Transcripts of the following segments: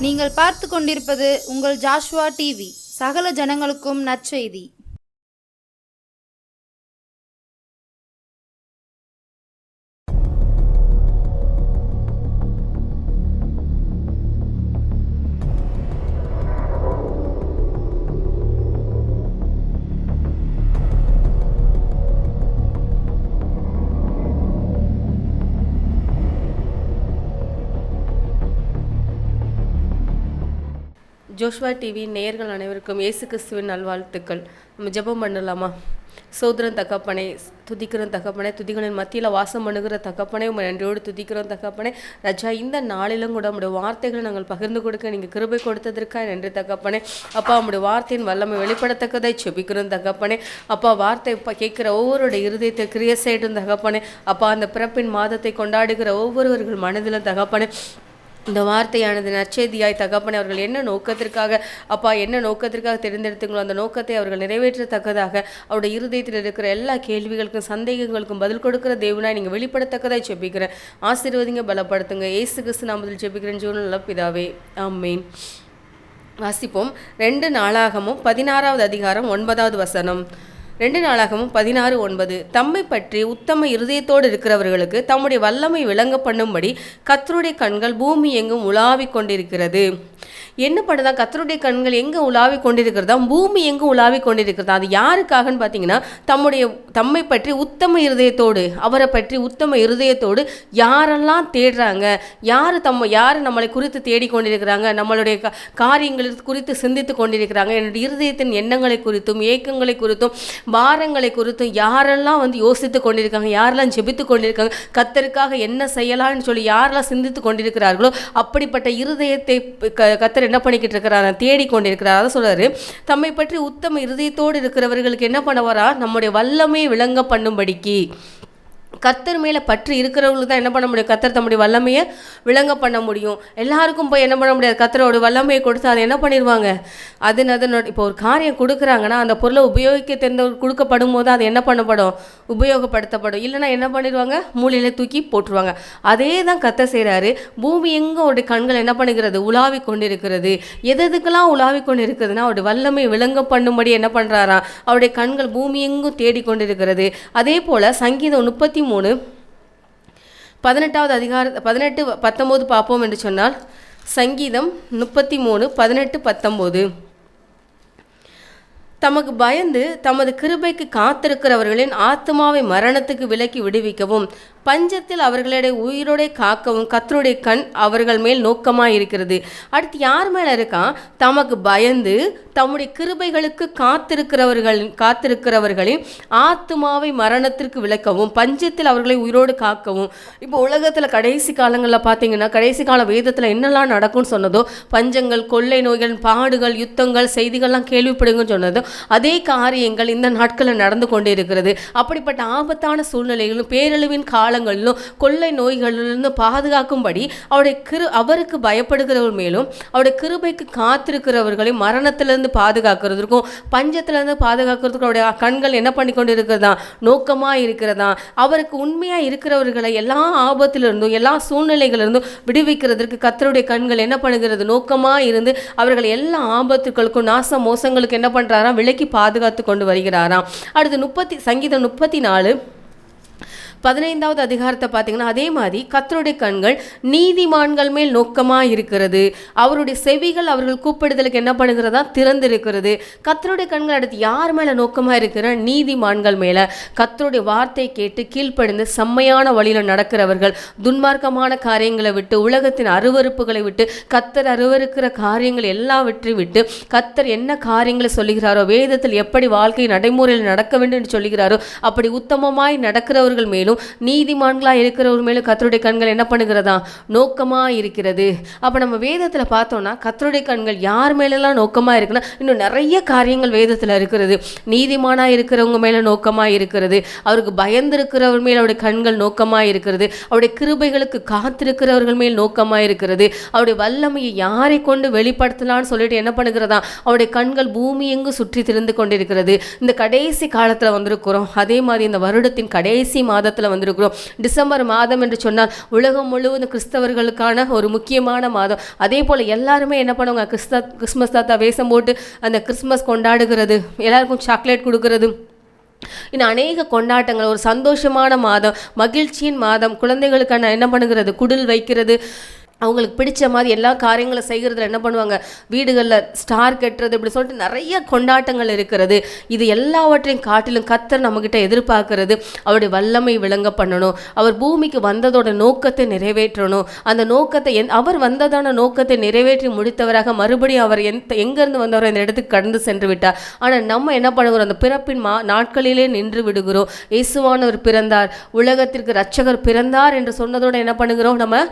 நீங்கள் பார்த்து கொண்டிருப்பது உங்கள் ஜாஷ்வா டிவி. சகல ஜனங்களுக்கும் நற்செய்தி. ஜோஷ்வா டிவி நேயர்கள் அனைவருக்கும் இயேசு கிறிஸ்துவின் நல்வாழ்த்துக்கள். நம்ம ஜெபம் பண்ணலாமா? சோதரன் தகப்பனே, துதிக்கிறோம் தகப்பனே, துதிகளின் மத்தியில் வாசம் பண்ணுகிற தகப்பனே, உங்கள் நன்றியோடு துதிக்கிறோம் தகப்பனே. ரஜா, இந்த நாளிலும் கூட நம்முடைய வார்த்தைகளை நாங்கள் பகிர்ந்து கொடுக்க நீங்கள் கிருபை கொடுத்ததற்காக நன்றி தகப்பனே. அப்பா, நம்முடைய வார்த்தையின் வல்லமை வெளிப்படத்தக்கதை செபிக்கிறோம் தகப்பனே. அப்பா, வார்த்தை கேட்குற ஒவ்வொருடைய இருதயத்தை கிரியை செய்யட்டும் தகப்பனே. அப்பா, அந்த பிறப்பின் மாதத்தை கொண்டாடுகிற ஒவ்வொருவர்கள் மனதிலும் தகப்பனே இந்த வார்த்தையானது நற்செய்தியாய் தகப்பனே, அவர்கள் என்ன நோக்கத்திற்காக தெரிந்தெடுத்துங்களோ அந்த நோக்கத்தை அவர்கள் நிறைவேற்றத்தக்கதாக அவருடைய இருதயத்தில் இருக்கிற எல்லா கேள்விகளுக்கும் சந்தேகங்களுக்கும் பதில் கொடுக்கிற தேவனாய் நீங்கள் வெளிப்படத்தக்கதாய் செபிக்கிறேன். ஆசீர்வதிங்க, பலப்படுத்துங்க. இயேசு கிறிஸ்து நாமத்தில் செபிக்கிறேன் ஜீவனுள்ள நல்ல பிதாவே, ஆமென். வாசிப்போம். 2 நாளாகமும் 16வது அதிகாரம் 9வது வசனம். 2 நாளாகமும் 16:9. தம்மை பற்றி உத்தம இருதயத்தோடு இருக்கிறவர்களுக்கு தம்முடைய வல்லமை விளங்க பண்ணும்படி கர்த்தருடைய கண்கள் பூமி எங்கும் உலாவிக் கொண்டிருக்கிறது. என்ன பண்ணுதா? கர்த்தருடைய கண்கள் எங்கே உலாவிக் கொண்டிருக்கிறதா? பூமி எங்கும் உலாவிக் கொண்டிருக்கிறதா? அது யாருக்காகன்னு பார்த்தீங்கன்னா, தம்மை பற்றி உத்தம இருதயத்தோடு, அவரை பற்றி உத்தம இருதயத்தோடு யாரெல்லாம் தேடுறாங்க, யார் நம்மளை குறித்து தேடிக்கொண்டிருக்கிறாங்க, நம்மளுடைய காரியங்கள் குறித்து சிந்தித்து கொண்டிருக்கிறாங்க, என்னுடைய இருதயத்தின் எண்ணங்களை குறித்தும் ஏக்கங்களை குறித்தும் பாரங்களை குறித்தும் யாரெல்லாம் யோசித்து கொண்டிருக்காங்க, யாரெல்லாம் ஜெபித்து கொண்டிருக்காங்க, கர்த்தருக்காக என்ன செய்யலாம்னு சொல்லி யாரெல்லாம் சிந்தித்து கொண்டிருக்கிறார்களோ அப்படிப்பட்ட இருதயத்தை கர்த்தர் என்ன பண்ணிக்கிட்டு இருக்கிறார்? தேடிக்கொண்டிருக்கிறார். அதை சொல்றாரு, தம்மை பற்றி உத்தம இருதயத்தோடு இருக்கிறவர்களுக்கு என்ன பண்ணுவாரா? நம்முடைய வல்லமையை விளங்க பண்ணும்படிக்கு. கர்த்தர் மேலே பற்று இருக்கிறவங்களுக்கு தான் என்ன பண்ண முடியும்? கர்த்தர் தம்முடைய வல்லமையை விளங்க பண்ண முடியும். எல்லாருக்கும் போய் என்ன பண்ண முடியாது? கர்த்தரோட வல்லமையை கொடுத்து அதை என்ன பண்ணிடுவாங்க? அதனோட இப்போ ஒரு காரியம் கொடுக்குறாங்கன்னா அந்த பொருளை உபயோகிக்க தெரிந்தவர்கள் கொடுக்கப்படும் போது அது என்ன பண்ணப்படும்? உபயோகப்படுத்தப்படும். இல்லைன்னா என்ன பண்ணிடுவாங்க? மூலையில தூக்கி போட்டுருவாங்க. அதே தான் கர்த்தர் செய்கிறாரு. பூமி எங்கே அவருடைய கண்கள் என்ன பண்ணுகிறது? உலாவி கொண்டிருக்கிறது. எதுக்கெல்லாம் உலாவி கொண்டு இருக்குதுன்னா அவருடைய வல்லமை விளங்க பண்ணும்படி என்ன பண்ணுறாரா? அவருடைய கண்கள் பூமி எங்கும் தேடிக்கொண்டிருக்கிறது. அதே போல் சங்கீதம் 33:18வது அதிகாரம் 18-19 பார்ப்போம் என்று சொன்னால், சங்கீதம் 33:18-19. தமக்கு பயந்து தமது கிருபைக்கு காத்திருக்கிறவர்களின் ஆத்மாவை மரணத்துக்கு விலக்கி விடுவிக்கவும் பஞ்சத்தில் அவர்களுடைய உயிரோட காக்கவும் கர்த்தருடைய கண் அவர்கள் மேல் நோக்கமாக இருக்கிறது. அடுத்து யார் மேலே இருக்கான்? தமக்கு பயந்து தம்முடைய கிருபைகளுக்கு காத்திருக்கிறவர்களின் ஆத்மாவை மரணத்திற்கு விலக்கவும் பஞ்சத்தில் அவர்களை உயிரோடு காக்கவும். இப்போ உலகத்தில் கடைசி காலங்களில் பார்த்தீங்கன்னா, கடைசி கால வேதத்தில் என்னெல்லாம் நடக்கும்னு சொன்னதோ, பஞ்சங்கள், கொள்ளை நோய்கள், பாடுகள், யுத்தங்கள், செய்திகள்லாம் கேள்விப்படுங்கன்னு சொன்னதோ, அதே காரியங்கள் இந்த நாட்களில் நடந்து கொண்டே இருக்கிறது. அப்படிப்பட்ட ஆபத்தான சூழ்நிலைகளும் பேரழிவின் காலங்களிலும் கொள்ளை நோய்களிலிருந்து பாதுகாக்கும்படி அவருக்கு பயப்படுகிறவர் மேலும் அவருடைய கிருபைக்கு காத்திருக்கிறவர்களையும் மரணத்திலிருந்து பாதுகாக்கிறதுக்கும் பஞ்சத்திலிருந்து பாதுகாக்கிறதுக்கும் அவருடைய கண்கள் என்ன பண்ணி கொண்டு இருக்கிறதா? நோக்கமாக இருக்கிறதா? அவருக்கு உண்மையாக இருக்கிறவர்களை எல்லா ஆபத்திலிருந்தும் எல்லா சூழ்நிலைகளிலிருந்தும் விடுவிக்கிறதுக்கு கர்த்தருடைய கண்கள் என்ன பண்ணுகிறது? நோக்கமாக இருந்து அவர்கள் எல்லா ஆபத்துகளுக்கும் நாச மோசங்களுக்கு என்ன பண்ணுறாராம்? விலக்கி பாதுகாத்து கொண்டு வருகிறாராம். அடுத்து சங்கீதம் 34:15வது அதிகாரத்தை பார்த்தீங்கன்னா, அதே மாதிரி கர்த்தருடைய கண்கள் நீதிமான்கள் மேல் நோக்கமாக இருக்கிறது. அவருடைய செவிகள் அவர்கள் கூப்பிடுதலுக்கு என்ன பண்ணுகிறதா? திறந்திருக்கிறது. கர்த்தருடைய கண்கள் அடுத்து யார் மேலே நோக்கமாக இருக்கிற? நீதிமான்கள் மேலே. கர்த்தருடைய வார்த்தை கேட்டு கீழ்ப்படிந்து செம்மையான வழியில் நடக்கிறவர்கள், துன்மார்க்கமான காரியங்களை விட்டு உலகத்தின் அருவருப்புகளை விட்டு கர்த்தர் அருவருக்கிற காரியங்கள் எல்லாவற்றை விட்டு கர்த்தர் என்ன காரியங்களை சொல்லுகிறாரோ, வேதத்தில் எப்படி வாழ்க்கை நடைமுறையில் நடக்க வேண்டும் என்று சொல்லுகிறாரோ அப்படி உத்தமமாய் நடக்கிறவர்கள் மேலும் நீதிமான்களாக இருக்கிறவர் மேலும் கர்த்தருடைய கண்கள் என்ன பண்ணுகிறதா? நோக்கமாக இருக்கிறது. அப்போ நம்ம வேதத்தில் பார்த்தோம்னா கர்த்தருடைய கண்கள் யார் மேலெல்லாம் நோக்கமாக இருக்குன்னா, இன்னும் நிறைய காரியங்கள் வேதத்தில் இருக்கிறது. நீதிமானாக இருக்கிறவங்க மேலே நோக்கமாக இருக்கிறது. அவருக்கு பயந்திருக்கிறவர் மேல் அவருடைய கண்கள் நோக்கமாக இருக்கிறது. அவருடைய கிருபைகளுக்கு காத்திருக்கிறவர்கள் மேல் நோக்கமாக இருக்கிறது. அவருடைய வல்லமையை யாரை கொண்டு வெளிப்படுத்தலான்னு சொல்லிட்டு என்ன பண்ணுகிறதா? அவருடைய கண்கள் பூமி எங்கு சுற்றி திரிந்து கொண்டிருக்கிறது. இந்த கடைசி காலத்தில் வந்திருக்கிறோம். அதே மாதிரி இந்த வருடத்தின் கடைசி மாதத்தில் மாதத்தில் வந்திருக்கிறோம். டிசம்பர் மாதம் என்று சொன்னால் உலகம் முழுவதும் கிறிஸ்தவர்களுக்கான ஒரு முக்கியமான மாதம். அதே போல் எல்லாருமே என்ன பண்ணுவாங்க, கிறிஸ்மஸ் தாத்தா வேஷம் போட்டு அந்த கிறிஸ்மஸ் கொண்டாடுகிறது, எல்லாருக்கும் சாக்லேட் கொடுக்கறது, இன்னும் அநேக கொண்டாட்டங்கள். ஒரு சந்தோஷமான மாதம், மகிழ்ச்சியின் மாதம். குழந்தைகளுக்கான என்ன பண்ணுகிறது, குடில் வைக்கிறது, அவங்களுக்கு பிடிச்ச மாதிரி எல்லா காரியங்களும் செய்கிறதுல என்ன பண்ணுவாங்க, வீடுகளில் ஸ்டார் கட்டுறது, இப்படி சொல்லிட்டு நிறைய கொண்டாட்டங்கள் இருக்கிறது. இது எல்லாவற்றையும் காட்டிலும் கர்த்தர் நம்மக்கிட்ட எதிர்பார்க்கறது அவருடைய வல்லமை விளங்க பண்ணணும். அவர் பூமிக்கு வந்ததோட நோக்கத்தை நிறைவேற்றணும். அந்த நோக்கத்தை அவர் வந்ததான நோக்கத்தை நிறைவேற்றி முடித்தவராக மறுபடியும் அவர் எங்கேருந்து வந்தவர் இந்த இடத்துக்கு கடந்து சென்று விட்டார். ஆனால் நம்ம என்ன பண்ணுகிறோம், அந்த பிறப்பின் நாட்களிலே நின்று விடுகிறோம். இயேசுவானவர் பிறந்தார், உலகத்திற்கு இரட்சகர் பிறந்தார் என்று சொன்னதோடு என்ன பண்ணுகிறோம், நம்ம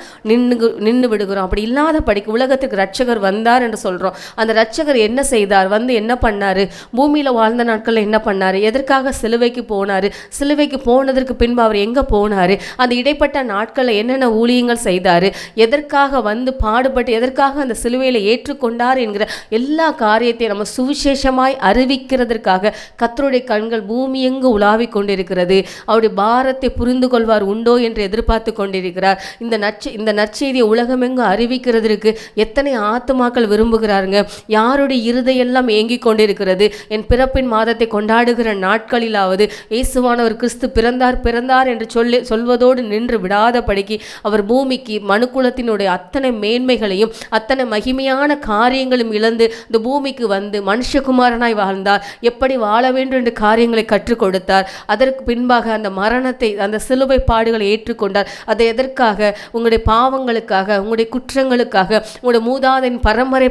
நின்று விடுகிறோம். அப்படி இல்லாத படிக்க உலகத்துக்கு இரட்சகர் வந்தார் என்று சொல்றோம். அந்த இரட்சகர் என்ன செய்தார், வந்து என்ன பண்ணாரு, பூமியில வாழ்ந்த நாட்கள்ல என்ன பண்ணாரு, எதற்காக சிலுவைக்கு போனாரு, சிலுவைக்கு போனதற்கு பின்பு அவர் எங்க போனாரு, அந்த இடைப்பட்ட நாட்கள்ல என்னென்ன ஊழியங்கள் செய்தாரு, எதற்காக வந்து பாடுபட்டு எதற்காக அந்த சிலுவையில ஏற்றுக்கொண்டார் என்கிற எல்லா காரியத்தையும் நம்ம சுவிசேஷமாய் அறிவிக்கிறதற்காக கர்த்தருடைய கண்கள் பூமி எங்கு உலாவிக் கொண்டிருக்கிறது. அவருடைய பாரத்தை புரிந்து கொள்வார் உண்டோ என்று எதிர்பார்த்து கொண்டிருக்கிறார். இந்த நற்செய்தியை உலகமெங்கு அறிவிக்கிறதுக்கு எத்தனை ஆத்துமாக்கள் விரும்புகிறாருங்க. யாருடைய இருதயெல்லாம் ஏங்கிக் கொண்டிருக்கிறது. என் பிறப்பின் மாதத்தை கொண்டாடுகிற நாட்களிலாவது இயேசுவானவர் கிறிஸ்து பிறந்தார் என்று சொல்வதோடு நின்று விடாதபடிக்கு அவர் பூமிக்கு மனுக்குலத்தினுடைய அத்தனை மேன்மைகளையும் அத்தனை மகிமையான காரியங்களும் இழந்து இந்த பூமிக்கு வந்து மனுஷகுமாரனாய் வாழ்ந்தார். எப்படி வாழ வேண்டும் என்று காரியங்களை கற்றுக் கொடுத்தார். அதற்கு பின்பாக அந்த மரணத்தை, அந்த சிலுவை பாடுகளை ஏற்றுக்கொண்டார். அதை எதற்காக, உங்களுடைய பாவங்களுக்காக, உங்களுடைய குற்றங்களுக்காக, உங்களுடைய மூதாதையின்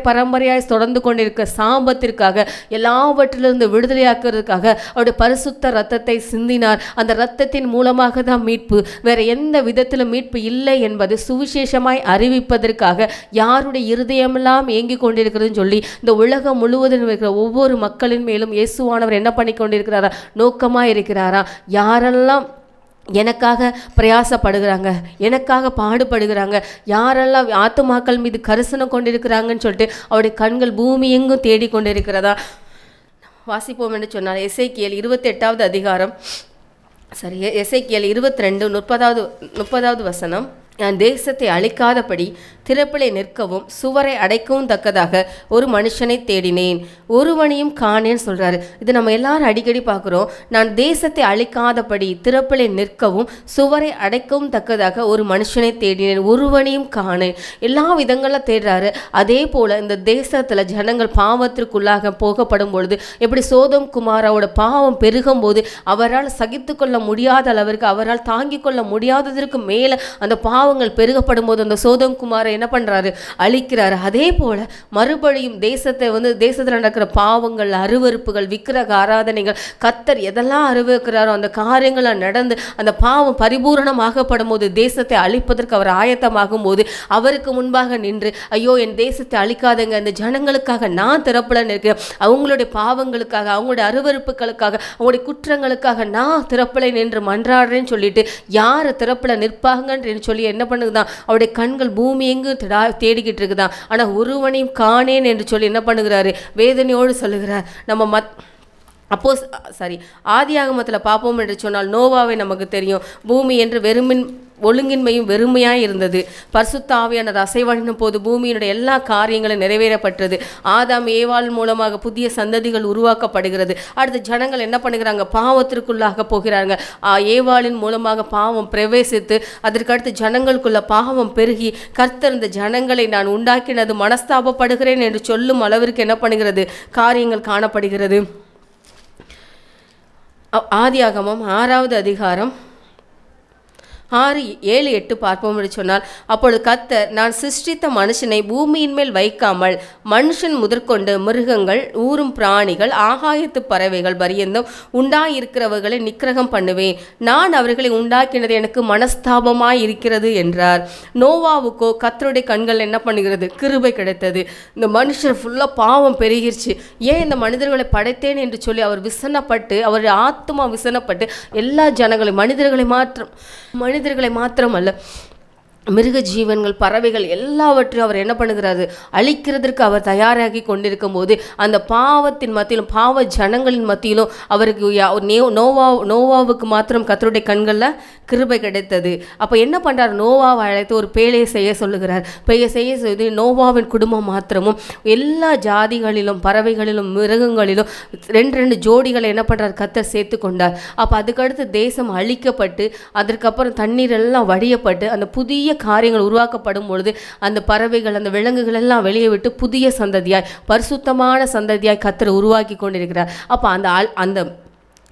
பரம்பரையாய் தொடர்ந்து கொண்டிருக்க சாபத்திற்காக, எல்லாவற்றிலிருந்து விடுதலையாக்குறதுக்காக அவருடைய பரிசுத்த ரத்தத்தை சிந்தினார். அந்த ரத்தத்தின் மூலமாக தான் மீட்பு, வேற எந்த விதத்திலும் மீட்பு இல்லை என்பது சுவிசேஷமாய் அறிவிப்பதற்காக யாருடைய இருதயமெல்லாம் ஏங்கிக் கொண்டிருக்கிறதுன்னு சொல்லி இந்த உலகம் முழுவதும் இருக்கிற ஒவ்வொரு மக்களின் மேலும் இயேசுவானவர் என்ன பண்ணி கொண்டிருக்கிறாரா, நோக்கமாக இருக்கிறாரா. யாரெல்லாம் எனக்காக பிரயாசப்படுகிறாங்க, எனக்காக பாடுபடுகிறாங்க, யாரெல்லாம் ஆத்துமாக்கள் மீது கரிசனம் கொண்டிருக்கிறாங்கன்னு சொல்லிட்டு அவருடைய கண்கள் பூமி எங்கும் தேடிக்கொண்டிருக்கிறதா. வாசிப்போம் என்று சொன்னால் எசேக்கியேல் 28வது அதிகாரம், எசேக்கியேல் 22 30வது வசனம். நான் தேசத்தை அழிக்காதபடி திறப்பிலே நிற்கவும் சுவரை அடைக்கவும் தக்கதாக ஒரு மனுஷனை தேடினேன், ஒருவனையும் காணேன்னு சொல்றாரு. இது நம்ம எல்லாரும் அடிக்கடி பார்க்குறோம். நான் தேசத்தை அழிக்காதபடி திறப்பிலே நிற்கவும் சுவரை அடைக்கவும் தக்கதாக ஒரு மனுஷனை தேடினேன், ஒருவனையும் காணேன். எல்லா விதங்களில் தேடுறாரு. அதே போல இந்த தேசத்துல ஜனங்கள் பாவத்திற்குள்ளாக போகப்படும் பொழுது, எப்படி சோதோம் குமாராவோட பாவம் பெருகும் போது அவரால் சகித்து கொள்ள முடியாத அளவிற்கு, அவரால் தாங்கிக் கொள்ள முடியாததற்கு மேல அந்த பாவங்கள் பெருகப்படும் போது அந்த சோதோம் குமாரை என்ன பண்றாரு, அழிக்கிறாரு. அதே போல மறுபடியும் தேசத்தில் நடக்கிற பாவங்கள், அருவருப்புகள், விக்கிரக ஆராதனைகள், கர்த்தர் எதெல்லாம் அருவருக்கிறாரோ அந்த காரியங்களை நடந்து அந்த பாவம் பரிபூரணமாகப்படும் போது, தேசத்தை அழிப்பதற்கு அவர் ஆயத்தமாகும் போது அவருக்கு முன்பாக நின்று, ஐயோ என் தேசத்தை அழிக்காதங்க, இந்த ஜனங்களுக்காக நான் திறப்புல நிற்கிறேன், அவங்களுடைய பாவங்களுக்காக, அவங்களுடைய அருவருப்புகளுக்காக, அவங்களுடைய குற்றங்களுக்காக நான் திறப்புல நின்று மன்றாடுறேன்னு சொல்லிட்டு யார் திறப்புல நிற்பாங்கன்னு சொல்லி என்ன பண்ணுதுதான், அவருடைய கண்கள் பூமி எங்கு தேடிக்கிட்டு இருக்குதான். ஆனா ஒருவனையும் காணேன் என்று சொல்லி என்ன பண்ணுகிறாரு, வேதனையோடு சொல்லுகிறார். நம்ம ஆதியாகமத்தில் பார்ப்போம் என்று சொன்னால் நோவாவை நமக்கு தெரியும். பூமி என்று ஒழுங்கின்மையும் வெறுமையாய் இருந்தது. பரிசுத்த ஆவியானவர் அசைவாடின போது பூமியினுடைய எல்லா காரியங்களும் நிறைவேறப்பட்டது. ஆதாம் ஏவாள் மூலமாக புதிய சந்ததிகள் உருவாக்கப்படுகிறது. அடுத்து ஜனங்கள் என்ன பண்ணுகிறாங்க, பாவத்திற்குள்ளாக போகிறாங்க. ஏவாளின் மூலமாக பாவம் பிரவேசித்து அதற்கடுத்து ஜனங்களுக்குள்ள பாவம் பெருகி கர்த்தர் இந்த ஜனங்களை நான் உண்டாக்கினது மனஸ்தாபப்படுகிறேன் என்று சொல்லும் அளவிற்கு என்ன பண்ணுகிறது, காரியங்கள் காணப்படுகிறது. ஆதியாகமம் 6வது அதிகாரம் 6, 7, 8 பார்ப்போம் என்று சொன்னால், அப்பொழுது கர்த்தர், நான் சிருஷ்டித்த மனுஷனை பூமியின் மேல் வைக்காமல் மனுஷன் முதற்கொண்டு மிருகங்கள், ஊரும் பிராணிகள், ஆகாயத்து பறவைகள் பரியந்தம் உண்டாயிருக்கிறவர்களை நிக்கிரகம் பண்ணுவேன், நான் அவர்களை உண்டாக்கினது எனக்கு மனஸ்தாபமாய் இருக்கிறது என்றார். நோவாவுக்கோ கர்த்தருடைய கண்கள் என்ன பண்ணுகிறது, கிருபை கிடைத்தது. இந்த மனுஷர் ஃபுல்லாக பாவம் பெருகிருச்சு, ஏன் இந்த மனிதர்களை படைத்தேன் என்று சொல்லி அவர் விசனப்பட்டு, அவருடைய ஆத்மா விசனப்பட்டு எல்லா ஜனங்களையும் மனிதர்களை மாத்திரமல்ல மிருக ஜீவன்கள், பறவைகள் எல்லாவற்றையும் அவர் என்ன பண்ணுகிறாரு, அழிக்கிறதற்கு அவர் தயாராகி கொண்டிருக்கும் போது அந்த பாவத்தின் மத்தியிலும் பாவ ஜனங்களின் மத்தியிலும் அவருக்கு நோவாவுக்கு மாத்திரம் கர்த்தருடைய கண்களில் கிருபை கிடைத்தது. அப்போ என்ன பண்ணுறார், நோவாவை அழைத்து ஒரு பேழையை செய்ய சொல்லுகிறார். செய்ய சொல்லி நோவாவின் குடும்பம் மாத்திரமும் எல்லா ஜாதிகளிலும் பறவைகளிலும் மிருகங்களிலும் ரெண்டு ஜோடிகளை என்ன பண்ணுறார், கர்த்தர் சேர்த்து கொண்டார். அப்போ அதுக்கடுத்து தேசம் அழிக்கப்பட்டு அதற்கப்புறம் தண்ணீர் எல்லாம் வடியப்பட்டு அந்த புதிய காரியங்கள் உருவாக்கப்படும் பொழுது அந்த பறவைகள் அந்த விலங்குகள் எல்லாம் வெளியே விட்டு புதிய சந்ததியாய் பரிசுத்தமான சந்ததியாய் கர்த்தர் உருவாக்கி கொண்டிருக்கிறார். அப்போ அந்த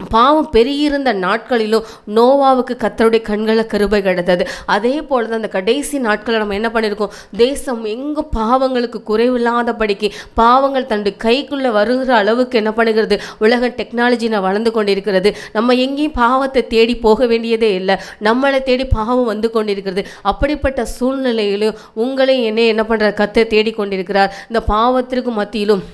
பாவம் பெருகியிருந்த நாட்களிலும் நோவாவுக்கு கர்த்தருடைய கண்களில் கிருபை கிடைத்தது. அதே போல தான் அந்த கடைசி நாட்களில் நம்ம என்ன பண்ணியிருக்கோம், தேசம் எங்கும் பாவங்களுக்கு குறைவில்லாதபடிக்கு பாவங்கள் தன்னுடைய கைக்குள்ளே வருகிற அளவுக்கு என்ன பண்ணுகிறது, உலக டெக்னாலஜியில் வளர்ந்து கொண்டிருக்கிறது. நம்ம எங்கேயும் பாவத்தை தேடி போக வேண்டியதே இல்லை, நம்மளை தேடி பாவம் வந்து கொண்டிருக்கிறது. அப்படிப்பட்ட சூழ்நிலையிலும் உங்களையும் என்ன பண்ணுற கர்த்தர் தேடிக்கொண்டிருக்கிறார். இந்த பாவத்திற்கு மத்தியிலும்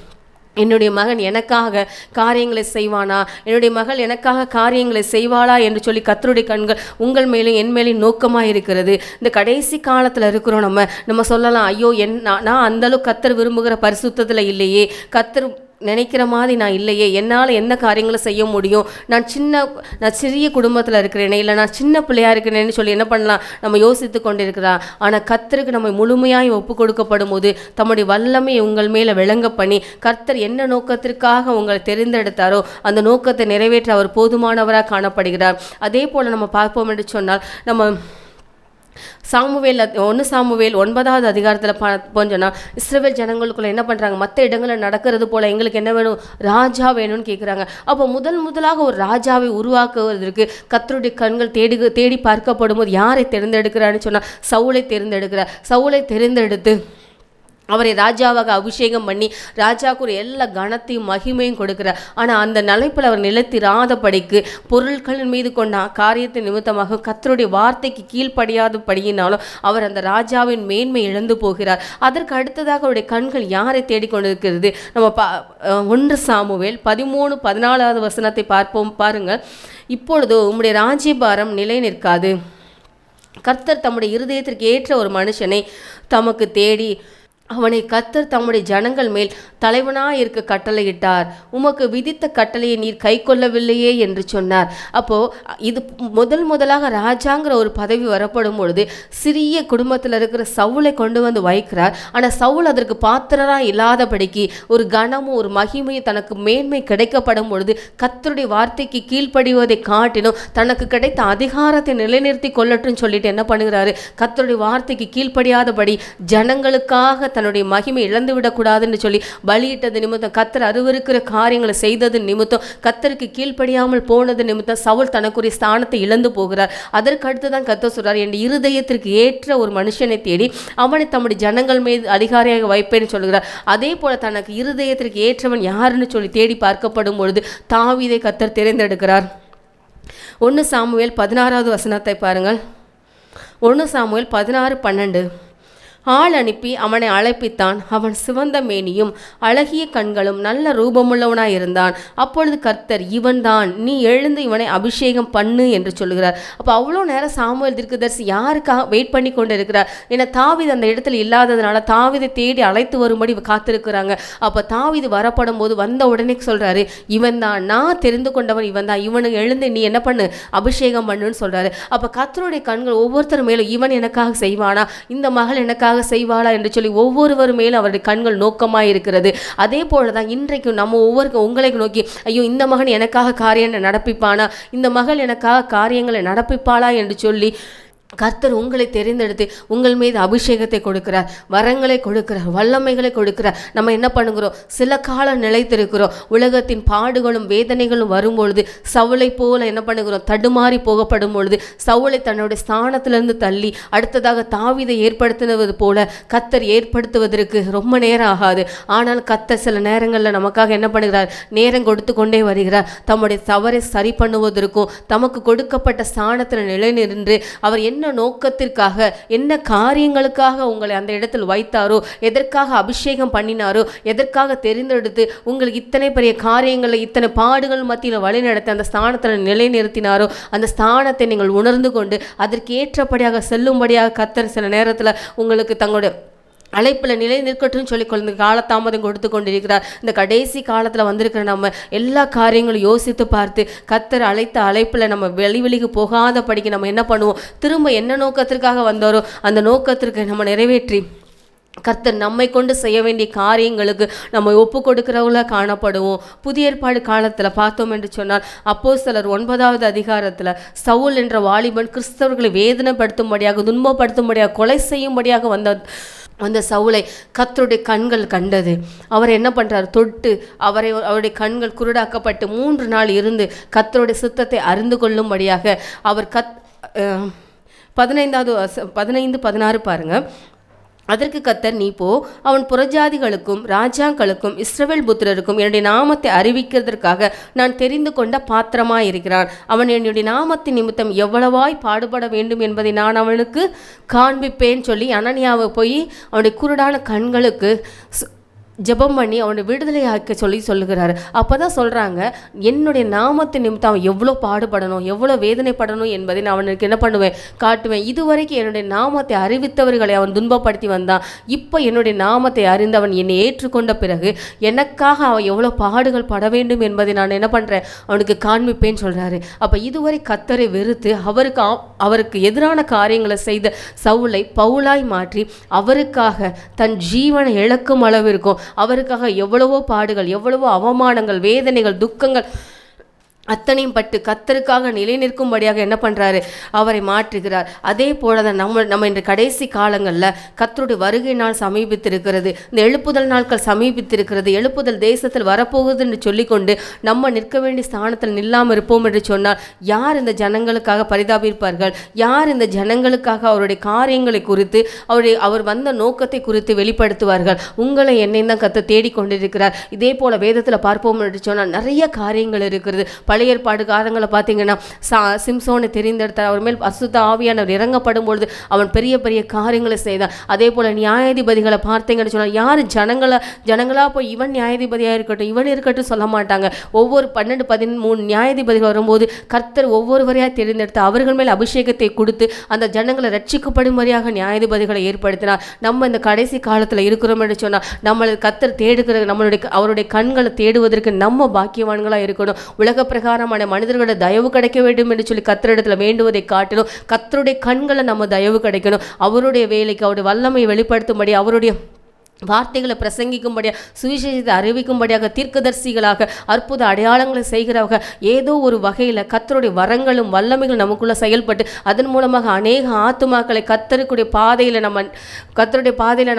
என்னுடைய மகன் எனக்காக காரியங்களை செய்வானா, என்னுடைய மகள் எனக்காக காரியங்களை செய்வாளா என்று சொல்லி கர்த்தருடைய கண்கள் உங்கள் மேலும் என் மேலும் நோக்கமாக இருக்கிறது. இந்த கடைசி காலத்தில் இருக்கிறோம். நம்ம சொல்லலாம், ஐயோ நான் அந்தளவுக்கு கர்த்தர் விரும்புகிற பரிசுத்தத்தில் இல்லையே, கர்த்தர் நினைக்கிற மாதிரி நான் இல்லையே, என்னால் என்ன காரியங்களை செய்ய முடியும், நான் சிறிய குடும்பத்தில் இருக்கிறேனே, இல்லை நான் சின்ன பிள்ளையாக இருக்கிறேன்னு சொல்லி என்ன பண்ணலாம், நம்ம யோசித்து கொண்டிருக்கிறா. ஆனால் கர்த்தருக்கு நம்ம முழுமையாய் ஒப்பு கொடுக்கப்படும் போது தம்முடைய வல்லமை உங்கள் மேலே விளங்க பண்ணி கர்த்தர் என்ன நோக்கத்திற்காக உங்களை தெரிந்தெடுத்தாரோ அந்த நோக்கத்தை நிறைவேற்ற அவர் போதுமானவராக காணப்படுகிறார். அதே போல் நம்ம பார்ப்போம் என்று சொன்னால், நம்ம சாமுவேல் 1 சாமுவேல் 9வது அதிகாரத்தில் போஞ்சோன்னா இஸ்ரவேல் ஜனங்களுக்குள்ள என்ன பண்ணுறாங்க, மற்ற இடங்களில் நடக்கிறது போல் எங்களுக்கு என்ன வேணும், ராஜா வேணும்னு கேட்குறாங்க. அப்போ முதலாக ஒரு ராஜாவை உருவாக்குவதற்கு கர்த்தருடைய கண்கள் தேடி பார்க்கப்படும் போது யாரை தேர்ந்தெடுக்கிறான்னு சொன்னால் சவுலை தேர்ந்தெடுக்கிறார். சவுலை தேர்ந்தெடுத்து அவரை ராஜாவாக அபிஷேகம் பண்ணி ராஜாவுக்கு ஒரு எல்லா கனத்தையும் மகிமையும் கொடுக்கிறார். ஆனால் அந்த நிலைப்பில் அவர் நிலைத்திராதபடிக்கு பொருட்களின் மீது கொண்ட காரியத்தின் நிமித்தமாக கர்த்தருடைய வார்த்தைக்கு கீழ்ப்படியாதபடியினாலும் அவர் அந்த ராஜாவின் மேன்மை இழந்து போகிறார். அதற்கு அடுத்ததாக அவருடைய கண்கள் யாரை தேடிக்கொண்டிருக்கிறது, நம்ம 1 சாமுவேல் 13-14வது வசனத்தை பாருங்கள். இப்பொழுது உம்முடைய ராஜ்யபாரம் நிலை நிற்காது, கர்த்தர் தம்முடைய இருதயத்திற்கு ஏற்ற ஒரு மனுஷனை தமக்கு தேடி அவனை கர்த்தர் தம்முடைய ஜனங்கள் மேல் தலைவனாக இருக்க கட்டளையிட்டார், உமக்கு விதித்த கட்டளையை நீர் கை கொள்ளவில்லையே என்று சொன்னார். அப்போது இது முதலாக ராஜாங்கிற ஒரு பதவி வரப்படும் பொழுது சிறிய குடும்பத்தில் இருக்கிற சவுலை கொண்டு வந்து வைக்கிறார். ஆனால் சவுல் அதற்கு பாத்திரராக இல்லாதபடிக்கு ஒரு கனமும் ஒரு மகிமையும் தனக்கு மேன்மை கிடைக்கப்படும் பொழுது கர்த்தருடைய வார்த்தைக்கு கீழ்ப்படிவதை காட்டிலும் தனக்கு கிடைத்த அதிகாரத்தை நிலைநிறுத்தி கொள்ளட்டும் சொல்லிட்டு என்ன பண்ணுகிறாரு, கர்த்தருடைய வார்த்தைக்கு கீழ்ப்படியாதபடி ஜனங்களுக்காக தன்னுடைய மகிமை இழந்து விடக்கூடாதுன்னு சொல்லி பலியிட்டது நிமித்தம், கர்த்தர் அருவருக்கிற காரியங்களை செய்தது நிமித்தம், கர்த்தருக்கு கீழ்ப்படியாமல் போனது நிமித்தம் சவுல் தனக்குரிய ஸ்தானத்தை இழந்து போகிறார். அதற்கு அடுத்துதான் கர்த்தர் சொல்றார், என் இருதயத்திற்கு ஏற்ற ஒரு மனுஷனை தேடி அவனை தம்முடைய ஜனங்கள் மீது அதிகாரியாக வைப்பேன்னு சொல்கிறார். அதே போல தனக்கு இருதயத்திற்கு ஏற்றவன் யாருன்னு சொல்லி தேடி பார்க்கப்படும் பொழுது தாவீதை கர்த்தர் தேர்ந்தெடுக்கிறார். 1 சாமுவேல் 16வது வசனத்தை பாருங்கள். 1 சாமுவேல் 16:12. ஆள் அனுப்பி அவனை அழைப்பித்தான். அவன் சிவந்த மேனியும் அழகிய கண்களும் நல்ல ரூபமுள்ளவனாயிருந்தான். அப்பொழுது கர்த்தர், இவன்தான், நீ எழுந்து இவனை அபிஷேகம் பண்ணு என்று சொல்லுகிறார். அப்போ அவ்வளோ நேரம் சாமுவேல் தீர்க்கதரிசி யாருக்காக வெயிட் பண்ணி கொண்டு இருக்கிறார்? ஏன்னா தாவீது அந்த இடத்துல இல்லாததுனால தாவீதை தேடி அழைத்து வரும்படி காத்திருக்கிறாங்க. அப்போ தாவீது வரப்படும் போது வந்த உடனே சொல்றாரு, இவன் தான், நான் தெரிந்து கொண்டவன் இவன் தான், இவனுக்கு எழுந்து நீ என்ன பண்ணு, அபிஷேகம் பண்ணுன்னு சொல்றாரு. அப்போ கர்த்தருடைய கண்கள் ஒவ்வொருத்தர் மேலும் இவன் எனக்காக செய்வானா, இந்த மகள் எனக்காக செய்வாளா என்று சொல்லி ஒவ்வொருவர் மேலும் அவருடைய கண்கள் நோக்கமாக இருக்கிறது. அதே போலதான் இன்றைக்கும் நம்ம உங்களை நோக்கி, ஐயோ இந்த மகன் எனக்காக காரியம் நடப்பிப்பானா, இந்த மகள் எனக்காக காரியங்களை நடப்பிப்பாளா என்று சொல்லி கர்த்தர் உங்களை தெரிந்தெடுத்து உங்கள் மீது அபிஷேகத்தை கொடுக்கிறார், வரங்களை கொடுக்கிறார், வல்லமைகளை கொடுக்கிறார். நம்ம என்ன பண்ணுகிறோம், சில காலம் நிலைத்திருக்கிறோம். உலகத்தின் பாடுகளும் வேதனைகளும் வரும்பொழுது சவுளை போல என்ன பண்ணுகிறோம், தடுமாறி போகப்படும் பொழுது சவுளை தன்னுடைய ஸ்தானத்திலிருந்து தள்ளி அடுத்ததாக தாவீதை ஏற்படுத்தினது போல கர்த்தர் ஏற்படுத்துவதற்கு ரொம்ப நேரம் ஆகாது. ஆனால் கர்த்தர் சில நேரங்களில் நமக்காக என்ன பண்ணுகிறார், நேரம் கொடுத்து கொண்டே வருகிறார். தம்முடைய தவறை சரி பண்ணுவதற்கும் தமக்கு கொடுக்கப்பட்ட ஸ்தானத்தில் நிலை நின்று அவர் என்ன என்ன நோக்கத்திற்காக என்ன காரியங்களுக்காக உங்களை அந்த இடத்தில் வைத்தாரோ, எதற்காக அபிஷேகம் பண்ணினாரோ, எதற்காக தெரிந்தெடுத்து உங்களுக்கு இத்தனை பெரிய காரியங்களை இத்தனை பாடுகள் மத்தியில் வழிநடத்தி அந்த ஸ்தானத்தில் நிலைநிறுத்தினாரோ, அந்த ஸ்தானத்தை நீங்கள் உணர்ந்து கொண்டு அதற்கு ஏற்றபடியாக செல்லும்படியாக கர்த்தர் சில நேரத்தில் உங்களுக்கு தங்களுடைய அழைப்பில் நிலை நிற்கட்டும்னு சொல்லி கொண்டு காலதாமதம் கொடுத்து கொண்டிருக்கிறார். இந்த கடைசி காலத்தில் வந்திருக்கிற நம்ம எல்லா காரியங்களும் யோசித்து பார்த்து கர்த்தர் அழைத்த அழைப்பில் நம்ம வெளிக்கு போகாத படிக்க நம்ம என்ன பண்ணுவோம், திரும்ப என்ன நோக்கத்திற்காக வந்தாரோ அந்த நோக்கத்திற்கு நம்ம நிறைவேற்றி கர்த்தர் நம்மை கொண்டு செய்ய வேண்டிய காரியங்களுக்கு நம்ம ஒப்பு கொடுக்கிறவங்களா காணப்படுவோம். புதிய ஏற்பாடு காலத்தில் பார்த்தோம் என்று சொன்னால் அப்போஸ்தலர் 9வது அதிகாரத்தில் சவுல் என்ற வாலிபன் கிறிஸ்தவர்களை வேதனைப்படுத்தும்படியாக துன்பப்படுத்தும்படியாக கொலை செய்யும்படியாக அந்த சவுலை கர்த்தருடைய கண்கள் கண்டது. அவர் என்ன பண்ணுறார், தொட்டு அவருடைய கண்கள் குருடாக்கப்பட்டு 3 நாள் இருந்து கர்த்தருடைய சித்தத்தை அறிந்து கொள்ளும்படியாக அவர் 15-16 பாருங்க. அதற்கு கர்த்தர், நீ போ, அவன் புறஜாதிகளுக்கும் ராஜாக்களுக்கும் இஸ்ரவேல் புத்திரருக்கும் என்னுடைய நாமத்தை அறிவிக்கிறதற்காக நான் தெரிந்து கொண்ட பாத்திரமாயிருக்கிறான். அவன் என்னுடைய நாமத்தின் நிமித்தம் எவ்வளவாய் பாடுபட வேண்டும் என்பதை நான் அவனுக்கு காண்பிப்பேன் சொல்லி அனனியாவை போய் அவனுடைய குருடான கண்களுக்கு ஜெபம் பண்ணி அவனை விடுதலை ஆக்க சொல்லுகிறாரு. அப்போ தான் சொல்கிறாங்க, என்னுடைய நாமத்தின் நிமித்தம் அவன் எவ்வளோ பாடுபடணும், எவ்வளோ வேதனைப்படணும் என்பதை நான் அவனுக்கு என்ன பண்ணுவேன், காட்டுவேன். இதுவரைக்கும் என்னுடைய நாமத்தை அறிவித்தவர்களை அவன் துன்பப்படுத்தி வந்தான். இப்போ என்னுடைய நாமத்தை அறிந்து அவன் என்னை ஏற்றுக்கொண்ட பிறகு எனக்காக அவன் எவ்வளோ பாடுகள் பட வேண்டும் என்பதை நான் என்ன பண்ணுறேன், அவனுக்கு காண்பிப்பேன்னு சொல்கிறாரு. அப்போ இதுவரை கர்த்தரை வெறுத்து அவருக்கு எதிரான காரியங்களை செய்த சவுலை பவுலாய் மாற்றி அவருக்காக தன் ஜீவனை இழக்கும் அளவிற்கும் அவருக்காக எவ்வளவோ பாடுகள், எவ்வளவோ அவமானங்கள், வேதனைகள், துக்கங்கள் அத்தனையும் பட்டு கர்த்தருக்காக நிலை நிற்கும்படியாக என்ன பண்ணுறாரு, அவரை மாற்றுகிறார். அதே போல தான் நம்ம இன்று கடைசி காலங்களில் கர்த்தருடைய வருகை நாள் சமீபித்திருக்கிறது, இந்த எழுப்புதல் நாட்கள் சமீபித்திருக்கிறது. எழுப்புதல் தேசத்தில் வரப்போகுது என்று சொல்லிக்கொண்டு நம்ம நிற்க வேண்டிய ஸ்தானத்தில் நில்லாமல் இருப்போம் என்று சொன்னால் யார் இந்த ஜனங்களுக்காக பரிதாபிப்பார்கள்? யார் இந்த ஜனங்களுக்காக அவருடைய காரியங்களை குறித்து அவர் வந்த நோக்கத்தை குறித்து வெளிப்படுத்துவார்கள்? உங்களை என்னை தான் கர்த்தர் தேடிக்கொண்டிருக்கிறார். இதே போல வேதத்தில் பார்ப்போம் என்று சொன்னால் நிறைய காரியங்கள் இருக்கிறது. பழைய ஏற்பாடு காலங்களை பார்த்தீங்கன்னா சிம்சோனை தெரிந்தெடுத்தார். அவர் மேல் பரிசுத்த ஆவியானவர் இறங்கப்படும் பொழுது அவன் பெரிய பெரிய காரியங்களை செய்தான். அதே போல் நியாயாதிபதிகளை பார்த்தீங்கன்னு சொன்னால் யார் ஜனங்களா போய் இவன் நியாயாதிபதியாக இருக்கட்டும் இவன் இருக்கட்டும் சொல்ல மாட்டாங்க. ஒவ்வொரு 12-13 நியாயாதிபதிகள் வரும்போது கர்த்தர் ஒவ்வொருவரையாக தெரிந்தெடுத்து அவர்கள் மேல் அபிஷேகத்தை கொடுத்து அந்த ஜனங்களை ரட்சிக்கப்படும்படியாக நியாயாதிபதிகளை ஏற்படுத்தினார். நம்ம இந்த கடைசி காலத்தில் இருக்கிறோம் என்று சொன்னால் நம்மளை கர்த்தர் தேடுகிற அவருடைய கண்களை தேடுவதற்கு நம்ம பாக்கியவான்களாக இருக்கணும். உலக பிரகாரமான மனிதர்களோட தயவு கிடைக்க வேண்டும் என்று சொல்லி கர்த்தரிடத்தில் வேண்டுவதை காட்டிலும் கர்த்தருடைய கண்களை நம்ம தயவு கிடைக்கணும். அவருடைய வேலைக்கு அவருடைய வல்லமையை வெளிப்படுத்தும்படி, அவருடைய வார்த்தைகளை பிரசங்கிக்கும்படியாக, சுவிசேஷத்தை அறிவிக்கும்படியாக, தீர்க்கதரிசிகளாக அற்புத அடையாளங்களை செய்கிறவங்க ஏதோ ஒரு வகையில் கர்த்தருடைய வரங்களும் வல்லமைகள் நமக்குள்ள செயல்பட்டு அதன் மூலமாக அநேக ஆத்துமாக்களை கர்த்தருடைய பாதையில்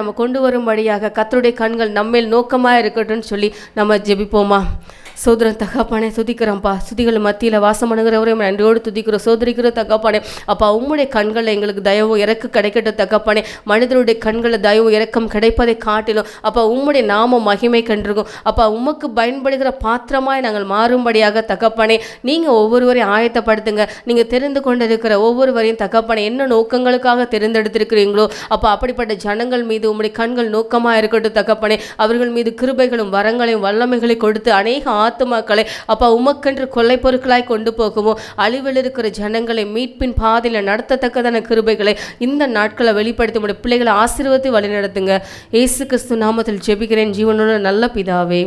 நம்ம கொண்டு வரும்படியாக கர்த்தருடைய கண்கள் நம்மேல் நோக்கமாக இருக்கட்டும்னு சொல்லி நம்ம ஜெபிப்போமா? சோதரன் தகப்பானே துதிக்கிறோம்ப்பா. துதிகள் மத்தியில் வாசம் பண்ணுகிறவரையும் நன்றியோடு துதிக்கிறோம், சோதரிக்கிற தகப்பானே. அப்பா உம்முடைய கண்களில் எங்களுக்கு தயவு இறக்கு கிடைக்கட்டும் தகப்பானே. மனிதனுடைய கண்களில் தயவு இறக்கம் கிடைப்பதை காட்டிலும் அப்பா உம்முடைய நாமம் மகிமை கண்டிருக்கும். அப்பா உமக்கு பயன்படுகிற பாத்திரமாய் நாங்கள் மாறும்படியாக தகப்பானே நீங்கள் ஒவ்வொருவரையும் ஆயத்தப்படுத்துங்க. நீங்கள் தெரிந்து கொண்டிருக்கிற ஒவ்வொருவரையும் தகப்பானே என்ன நோக்கங்களுக்காக தெரிந்தெடுத்திருக்கிறீங்களோ அப்பா அப்படிப்பட்ட ஜனங்கள் மீது உம்முடைய கண்கள் நோக்கமாக இருக்கட்டும் தகப்பானே. அவர்கள் மீது கிருபைகளும் வரங்களையும் வல்லமைகளை கொடுத்து அநேக ஆத்துமாக்களை அப்பா உமக்கென்று கொள்ளை பொருட்களாய் கொண்டு போகவும் அழிவில் இருக்கிற ஜனங்களை மீட்பின் பாதையில் நடத்தத்தக்கதான கிருபைகளை இந்த நாட்களை வெளிப்படுத்த முடியும். பிள்ளைகளை ஆசீர்வதித்து வழி நடத்துங்க. இயேசு கிறிஸ்து நாமத்தில் ஜெபிக்கிறேன் ஜீவனோட நல்ல பிதாவே.